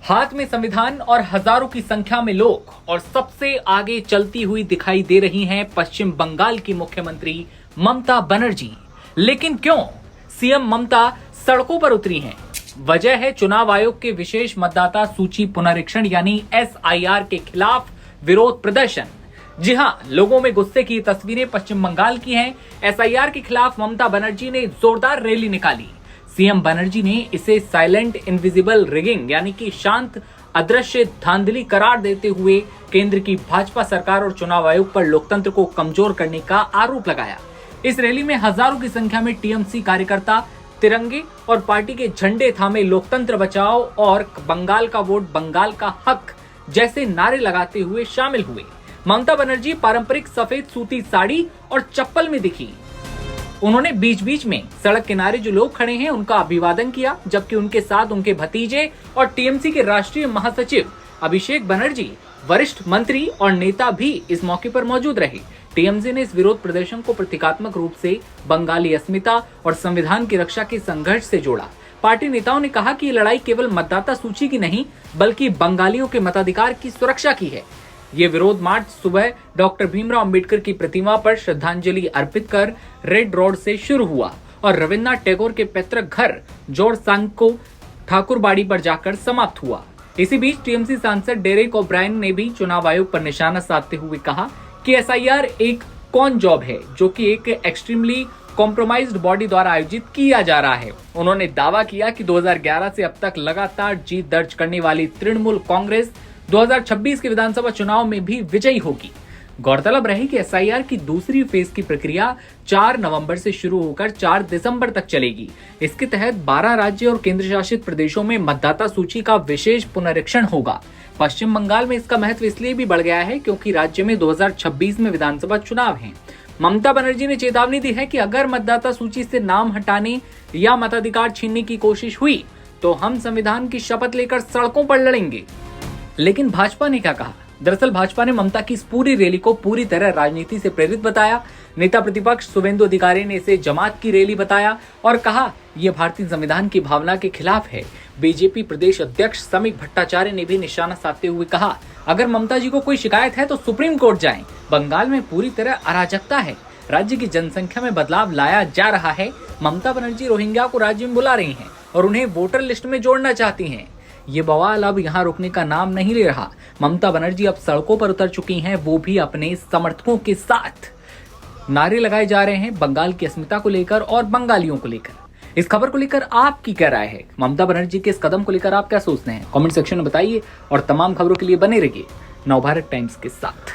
हाथ में संविधान और हजारों की संख्या में लोग और सबसे आगे चलती हुई दिखाई दे रही हैं पश्चिम बंगाल की मुख्यमंत्री ममता बनर्जी। लेकिन क्यों सीएम ममता सड़कों पर उतरी हैं? वजह है चुनाव आयोग के विशेष मतदाता सूची पुनरीक्षण यानी एसआईआर के खिलाफ विरोध प्रदर्शन। जी हां, लोगों में गुस्से की तस्वीरें पश्चिम बंगाल की हैं। एसआईआर के खिलाफ ममता बनर्जी ने जोरदार रैली निकाली। सीएम बनर्जी ने इसे साइलेंट इनविजिबल रिगिंग यानी कि शांत अदृश्य धांधली करार देते हुए केंद्र की भाजपा सरकार और चुनाव आयोग पर लोकतंत्र को कमजोर करने का आरोप लगाया। इस रैली में हजारों की संख्या में टीएमसी कार्यकर्ता तिरंगे और पार्टी के झंडे थामे लोकतंत्र बचाओ और बंगाल का वोट बंगाल का हक जैसे नारे लगाते हुए शामिल हुए। ममता बनर्जी पारंपरिक सफेद सूती साड़ी और चप्पल में दिखी। उन्होंने बीच बीच में सड़क किनारे जो लोग खड़े हैं उनका अभिवादन किया, जबकि उनके साथ उनके भतीजे और टीएमसी के राष्ट्रीय महासचिव अभिषेक बनर्जी, वरिष्ठ मंत्री और नेता भी इस मौके पर मौजूद रहे। टीएमसी ने इस विरोध प्रदर्शन को प्रतीकात्मक रूप से बंगाली अस्मिता और संविधान की रक्षा के संघर्ष से जोड़ा। पार्टी नेताओं ने कहा कि ये लड़ाई केवल मतदाता सूची की नहीं बल्कि बंगालियों के मताधिकार की सुरक्षा की है। ये विरोध मार्च सुबह डॉक्टर भीमराव अंबेडकर की प्रतिमा पर श्रद्धांजलि अर्पित कर रेड रोड से शुरू हुआ और रविन्द्रनाथ टैगोर के पैतृक घर जोड़सांको ठाकुरबाड़ी पर जाकर समाप्त हुआ। इसी बीच टीएमसी सांसद डेरेक ओब्रायन ने भी चुनाव आयोग पर निशाना साधते हुए कहा कि एसआईआर एक कौन जॉब है जो कि एक एक्सट्रीमली कॉम्प्रोमाइज्ड बॉडी द्वारा आयोजित किया जा रहा है। उन्होंने दावा किया कि 2011 से अब तक लगातार जीत दर्ज करने वाली तृणमूल कांग्रेस 2026 के विधानसभा चुनाव में भी विजयी होगी। गौरतलब रहे कि एसआईआर की दूसरी फेज की प्रक्रिया 4 नवंबर से शुरू होकर 4 दिसंबर तक चलेगी। इसके तहत 12 राज्य और केंद्र शासित प्रदेशों में मतदाता सूची का विशेष पुनरीक्षण होगा। पश्चिम बंगाल में इसका महत्व इसलिए भी बढ़ गया है क्योंकि राज्य में 2026 में विधानसभा चुनाव हैं। ममता बनर्जी ने चेतावनी दी है कि अगर मतदाता सूची से नाम हटाने या मताधिकार छीनने की कोशिश हुई तो हम संविधान की शपथ लेकर सड़कों पर लड़ेंगे। लेकिन भाजपा ने क्या कहा? दरअसल भाजपा ने ममता की इस पूरी रैली को पूरी तरह राजनीति से प्रेरित बताया। नेता प्रतिपक्ष शुवेंदु अधिकारी ने इसे जमात की रैली बताया और कहा यह भारतीय संविधान की भावना के खिलाफ है। बीजेपी प्रदेश अध्यक्ष समीक भट्टाचार्य ने भी निशाना साधते हुए कहा अगर ममता जी को कोई शिकायत है तो सुप्रीम कोर्ट जाएं। बंगाल में पूरी तरह अराजकता है। राज्य की जनसंख्या में बदलाव लाया जा रहा है। ममता बनर्जी रोहिंग्या को राज्य में बुला रही हैं और उन्हें वोटर लिस्ट में जोड़ना चाहती हैं। ये बवाल अब यहाँ रुकने का नाम नहीं ले रहा। ममता बनर्जी अब सड़कों पर उतर चुकी हैं, वो भी अपने समर्थकों के साथ। नारे लगाए जा रहे हैं बंगाल की अस्मिता को लेकर और बंगालियों को लेकर। इस खबर को लेकर आपकी क्या राय है? ममता बनर्जी के इस कदम को लेकर आप क्या सोचते हैं? कमेंट सेक्शन में बताइए और तमाम खबरों के लिए बने रहिए नवभारत टाइम्स के साथ।